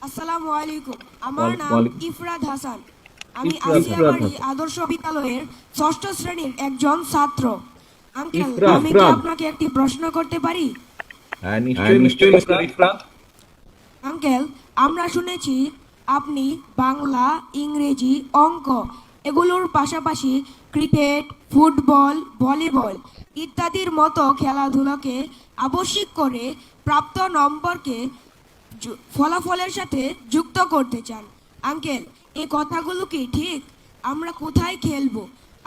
আসসালামু আলাইকুম। আমার নাম ওয়ালাইকুম ইফরাত হাসান। আমি ইফরাত আসিয়াবাড়ি হাসান। আদর্শ বিদ্যালয়ের ষষ্ঠ শ্রেণীর একজন ছাত্র। আঙ্কেল, ইফরাত, আমি কি আপনাকে একটি প্রশ্ন করতে পারি? হ্যাঁ হ্যাঁ, নিশ্চয়ই মিস্টার নিশ্চয়ই মিস্টার ইফরাত। ইফরাত। আঙ্কেল, আমরা শুনেছি আপনি বাংলা, ইংরেজি, অঙ্ক এগুলোর পাশাপাশি ক্রিকেট, ফুটবল, ভলিবল ইত্যাদির মতো খেলাধুলাকে আবশ্যিক করে প্রাপ্ত নম্বরকে ফলাফলের সাথে যুক্ত করতে চান। আঙ্কেল, এই কথাগুলো কি ঠিক? আমরা কোথায় খেলবো?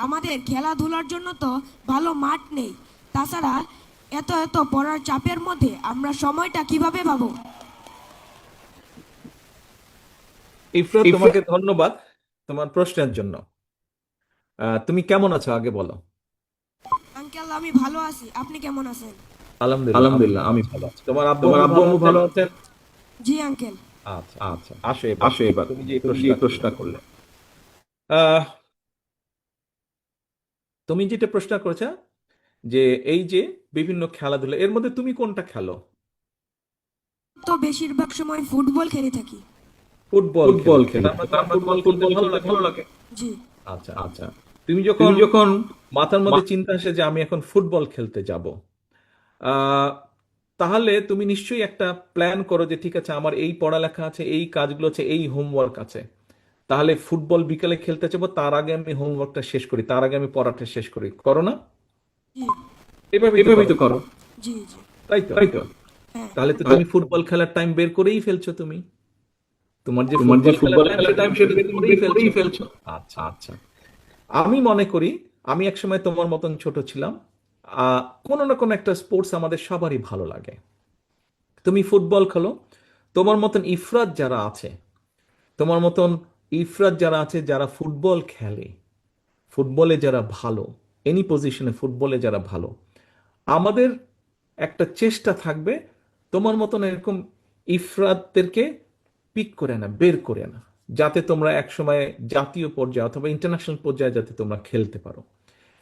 আমাদের খেলাধুলার জন্য তো ভালো মাঠ নেই। তাছাড়া এত এত পড়ার চাপের মধ্যে আমরা সময়টা কিভাবে পাবো? ইফরাত, ইফরাত, তোমাকে ধন্যবাদ তোমার প্রশ্নের জন্য। তুমি কেমন আছো আগে বলো। আঙ্কেল, আমি ভালো আছি। আপনি কেমন আছেন? আলহামদুলিল্লাহ, আমি আলহামদুলিল্লাহ, ভালো আমি আছি। ভালো আছি। তোমার আব্বু তোমার আম্মু আব্বু ভালো আম্মু আছেন? ভালো আছেন? জি আঙ্কেল। আচ্ছা, আসো এবার আসো এবার তুমি যে তুমি যে প্রশ্নটা করলে। প্রশ্নটা করলে। আহ, তুমি যেটা প্রশ্ন করেছো যে এই যে বিভিন্ন খেলাধুলা এর মধ্যে তুমি কোনটা খেলো? তো বেশিরভাগ সময় ফুটবল খেলে থাকি। ফুটবল খেলে ফুটবল থাকো, খেলে তার মানে থাকো, তার তোমার মানে ফুটবল তোমার খেলতে ফুটবল ভালো খেলতে লাগে। ভালো লাগে। জি। আচ্ছা, আচ্ছা, তুমি যখন তুমি যখন মাথার মধ্যে মা- চিন্তা আসে যে আমি এখন ফুটবল খেলতে যাব, আহ, তাহলে তুমি নিশ্চয়ই একটা প্ল্যান করো যে ঠিক আছে আমার এই পড়ালেখা আছে, এই কাজগুলো আছে, এই হোমওয়ার্ক আছে। তাহলে ফুটবল বিকালে খেলতে যাবো, তার আগে আমি হোমওয়ার্কটা শেষ করি, তার আগে আমি পড়াটা শেষ করি, করো না? জি। এভাবেই তো এভাবেই করো, তো করো, জি জি। তাই তো? তাই তো? হ্যাঁ। তাহলে তো তাহলে তুমি ফুটবল খেলার টাইম বের করেই ফেলছো তুমি। তোমার যে তোমার যে ফুটবল খেলার ফুটবল টাইম খেলার সেটা টাইম তুমি সেটা বের তুমি করেই বের ফেলছো। করেই ফেলছো। আচ্ছা, আমি মনে করি আমি একসময় তোমার মতন ছোট ছিলাম। কোনো না কোনো একটা স্পোর্টস আমাদের সবারই ভালো লাগে। তুমি ফুটবল খেলো, তোমার মতন ইফরাত যারা আছে, তোমার মতন ইফরাত যারা আছে যারা ফুটবল খেলে, ফুটবলে যারা ভালো, এনি পজিশনে ফুটবলে যারা ভালো, আমাদের একটা চেষ্টা থাকবে তোমার মতন এরকম ইফরাতদেরকে পিক করে না, বের করে না, যাতে তোমরা একসময় জাতীয় পর্যায়ে অথবা ইন্টারন্যাশনাল পর্যায়ে যাতে তোমরা খেলতে পারো।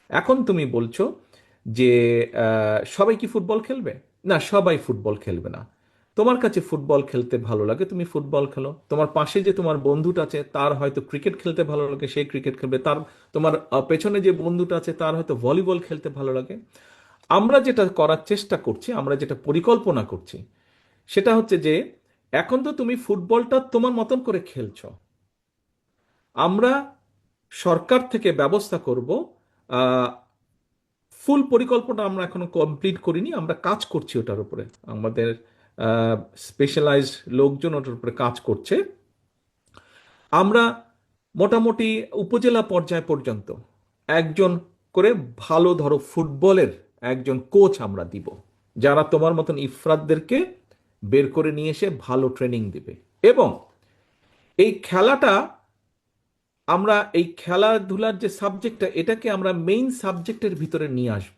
এখন তুমি বলছো যে সবাই কি ফুটবল খেলবে? না, সবাই ফুটবল খেলবে না। তোমার কাছে ফুটবল খেলতে ভালো লাগে, তুমি ফুটবল খেলো। তোমার পাশে যে তোমার বন্ধুটা আছে তার হয়তো ক্রিকেট খেলতে ভালো লাগে, সেই ক্রিকেট খেলবে। তার তোমার পেছনে যে বন্ধুটা আছে তার হয়তো ভলিবল খেলতে ভালো লাগে। আমরা যেটা করার চেষ্টা করছি, আমরা যেটা পরিকল্পনা করছি, সেটা হচ্ছে যে এখন তো তুমি ফুটবলটা তোমার মতন করে খেলছো। আমরা সরকার থেকে ব্যবস্থা করব, ফুল পরিকল্পনা আমরা এখনো কমপ্লিট করিনি, আমরা কাজ করছি ওটার উপরে। আমাদের স্পেশালাইজড লোকজন ওটার উপরে কাজ করছে। আমরা মোটামুটি উপজেলা পর্যায় পর্যন্ত একজন করে ভালো ধরো ফুটবলের একজন কোচ আমরা দিব, যারা তোমার মতন ইফরাতদেরকে বের করে নিয়ে এসে ভালো ট্রেনিং দিবে। এবং এই খেলাটা, আমরা এই খেলাধুলার যে সাবজেক্টটা, এটাকে আমরা মেইন সাবজেক্টের ভিতরে নিয়ে আসব।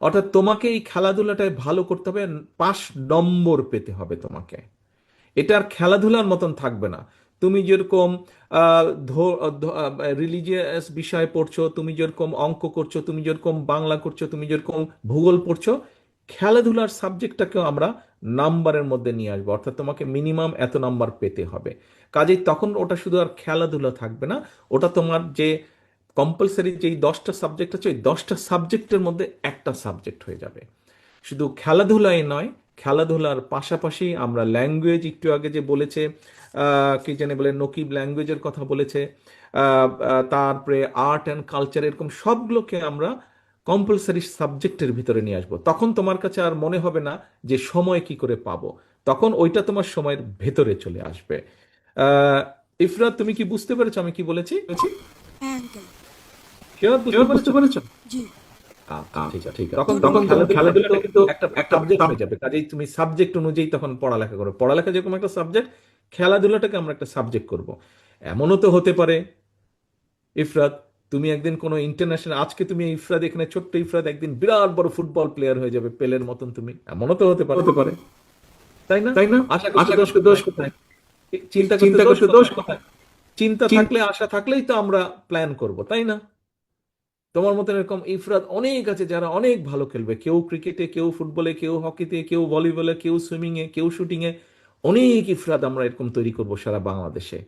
অর্থাৎ তোমাকে এই খেলাধুলাটায় ভালো করতে হবে, 5 নম্বর পেতে হবে তোমাকে। এটা আর খেলাধুলার মতন থাকবে না। তুমি যেরকম রিলিজিয়াস বিষয় পড়ছো, তুমি যেরকম অঙ্ক করছো, তুমি যেরকম বাংলা করছো, তুমি যেরকম ভূগোল পড়ছো, খেলাধুলার সাবজেক্টটাকেও আমরা নাম্বারের মধ্যে নিয়ে আসবো। অর্থাৎ তোমাকে মিনিমাম এত নাম্বার পেতে হবে। কাজেই তখন ওটা শুধু আর খেলাধুলা থাকবে না, ওটা তোমার যে কম্পালসারি যেই 10টা সাবজেক্ট আছে, ওই 10টা সাবজেক্টের মধ্যে একটা সাবজেক্ট হয়ে যাবে। শুধু খেলাধুলাই নয়, খেলাধুলার পাশাপাশি আমরা ল্যাঙ্গুয়েজ, একটু আগে যে বলেছে কি জানে বলে, নকিব ল্যাঙ্গুয়েজের কথা বলেছে, তারপরে আর্ট অ্যান্ড কালচার, এরকম সবগুলোকে আমরা কম্পালসারি সাবজেক্টের ভিতরে নিয়ে আসবো। তখন তোমার কাছে আর মনে হবে না যে সময় কি করে পাবো, তখন ওইটা তোমার সময়ের ভেতরে চলে আসবে। আহ, ইফরাত, তুমি কি বুঝতে পেরেছো আমি কি বলেছি? হ্যাঁ আঙ্কেল। শিওর বুঝতে এবার বুঝতে পেরেছো? পেরেছো? জি। আচ্ছা, ঠিক আছে। ঠিক আছে, তখন তখন তখন ধন্যবাদ। তখন খেলাধুলাটা খেলাধুলাটা কিন্তু কিন্তু একটা একটা সাবজেক্ট হয়ে যাবে। কাজেই তুমি সাবজেক্ট অনুযায়ী তখন পড়ালেখা করো। পড়ালেখা যেরকম একটা সাবজেক্ট, খেলাধুলাটাকে আমরা একটা সাবজেক্ট করব। এমনও তো হতে পারে ইফরাত, তুমি একদিন কোনো ইন্টারন্যাশনাল, আজকে তুমি ইফরাত এখানে ছোট্ট ইফরাত একদিন বিরাট বড় ফুটবল প্লেয়ার হয়ে যাবে, পেলের মতন তুমি, এমনও তো হতে পারে। হতে পারে, তাই না? তাই না? আশা করতে আশা দোষ করতে দোষ কোথায়? কোথায়? চিন্তা করতে চিন্তা দোষ করতে দোষ কোথায়? কোথায়? চিন্তা চিন্তা থাকলে, আশা থাকলেই তো আমরা প্ল্যান করব, তাই না? তোমার মতন এরকম ইফরাত অনেক আছে যারা অনেক ভালো খেলবে, কেউ ক্রিকেটে, কেউ ফুটবলে, কেউ হকিতে, কেউ ভলিবলে, কেউ সুইমিং এ, কেউ শুটিং এ। অনেক ইফরাদ আমরা এরকম তৈরি করব সারা বাংলাদেশে,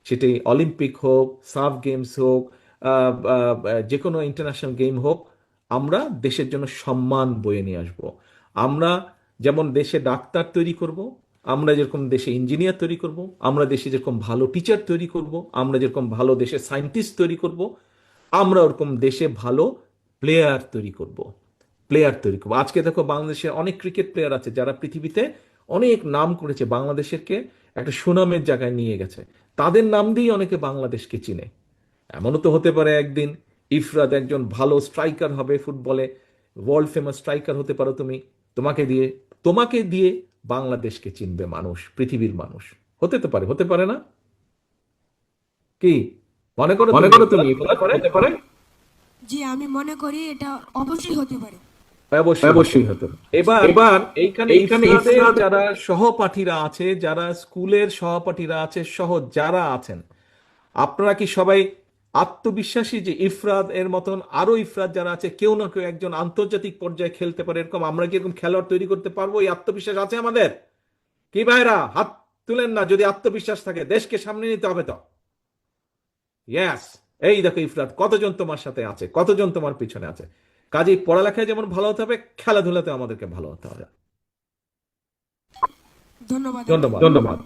সেটি অলিম্পিক হোক, সাফ গেমস হোক, যে কোনো ইন্টারন্যাশনাল গেম হোক, আমরা দেশের জন্য সম্মান বয়ে নিয়ে আসব। আমরা যেমন দেশে ডাক্তার তৈরি করব, আমরা যেরকম দেশে ইঞ্জিনিয়ার তৈরি করব, আমরা দেশে যেরকম ভালো টিচার তৈরি করব, আমরা যেরকম ভালো দেশে সায়েন্টিস্ট তৈরি করব, আমরা ওরকম দেশে ভালো প্লেয়ার তৈরি করব। আজকে দেখো বাংলাদেশে অনেক ক্রিকেট প্লেয়ার আছে যারা পৃথিবীতে অনেক নাম করেছে, বাংলাদেশেরকে একটা সুনামের জায়গায় নিয়ে গেছে। তাদের নাম দিয়েই অনেকে বাংলাদেশকে চিনে। এমনও তো হতে পারে একদিন ইফরাত একজন ভালো স্ট্রাইকার হবে ফুটবলে, ওয়ার্ল্ড ফেমাস স্ট্রাইকার হতে পারো তুমি। তোমাকে দিয়ে বাংলাদেশকে চিনবে মানুষ, পৃথিবীর মানুষ। হতে তো পারে, হতে পারে না? কি মনে করো তুমি ইফরাত, হতে পারে? জি, আমি মনে করি এটা অবশ্যই হতে পারে। অবশ্যই অবশ্যই হতো। এবার এবার এইখানে ইফরাতের যারা সহপাঠীরা আছে, যারা স্কুলের সহপাঠীরা আছে সহ যারা আছেন, আপনারা কি সবাই আত্মবিশ্বাসী যে ইফরাত এর মতন আরো ইফরাত যারা আছে কেউ না কেউ একজন আন্তর্জাতিক পর্যায়ে খেলতে পারে, এরকম আমরা কি এরকম খেলোয়াড় তৈরি করতে পারবো? এই আত্মবিশ্বাস আছে আমাদের? কি ভাইরা হাত তুলেন না যদি আত্মবিশ্বাস থাকে, দেশকে সামনে নিতে হবে তো। ইয়াস, এই দেখো ইফরাত, কতজন তোমার সাথে আছে, কতজন তোমার পিছনে আছে। কাজেই পড়ালেখায় যেমন ভালো হতে হবে, খেলাধুলাতে আমাদেরকে ভালো হতে হবে। ধন্যবাদ আঙ্কেল। ধন্যবাদ, ধন্যবাদ।